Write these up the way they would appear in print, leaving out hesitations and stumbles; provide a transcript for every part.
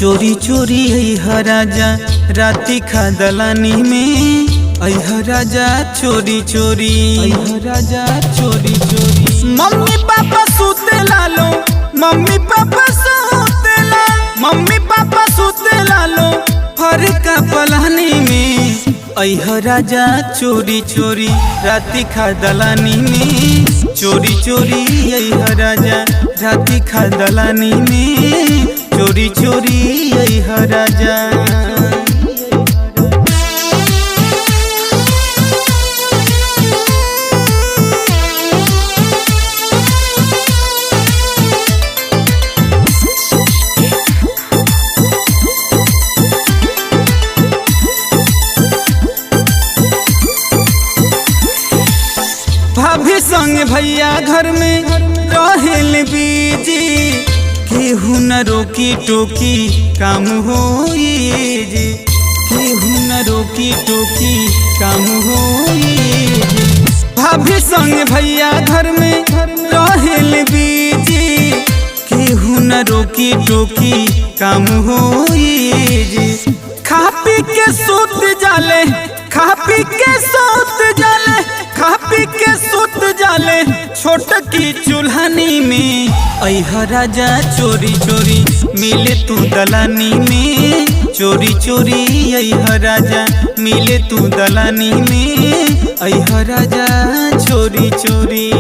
चोरी चोरी अइहा राजा राती खा दलानी में अइहा राजा चोरी चोरी अइहा राजा चोरी चोरी। मम्मी पापा सूते लालो मम्मी पापा सूते ला मम्मी पापा सूते लालो हर का पलानी में अइहा राजा चोरी चोरी राती खा दलानी में चोरी चोरी अइहा राजा राती खा दलानी में चोरी चोरी अइहा राजा। भाभी संग भैया घर में रहेल बीजी केहू न रोकी टोकी काम होई जी केहू न रोकी टोकी काम होई जी। भाभी संग भैया घर में रहेल बीजी केहू न रोकी टोकी काम होई जी। खा पी के सूत जाले खा पी के सूत जाले खा पी के सूत जाले छोट की चूल्हानी में अइहा राजा चोरी चोरी मिले तू दलानी में चोरी चोरी अइहा राजा मिले तू दलानी में अइहा राजा चोरी चोरी।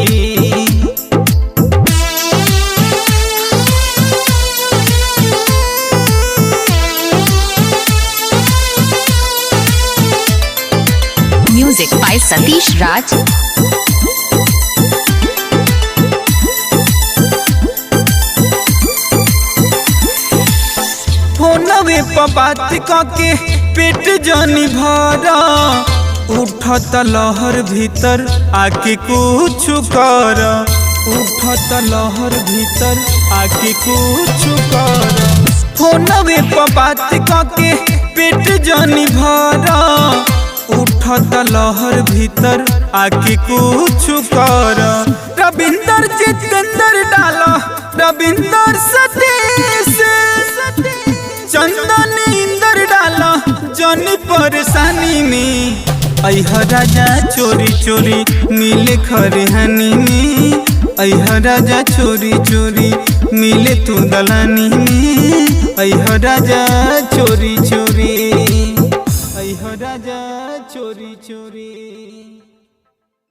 Music by Satish Raj. फोनवे पर बात के पेट जानी भरा उठत लहर भीतर आके कुछ कर उठत लहर भीतर आके कुछ कर। फोनवे पर बात के पेट जानी भरा उठत लहर भीतर आके कुछ कर। रविंदर जितेंद्र डाला रविंदर सतीश चंदन इंदर डाला जनी परेशानी में अइहा राजा चोरी चोरी मिले खरिहानी में अइहा राजा चोरी चोरी मिले तू दलानी में अइहा राजा चोरी चोरी अइहा राजा चोरी चोरी।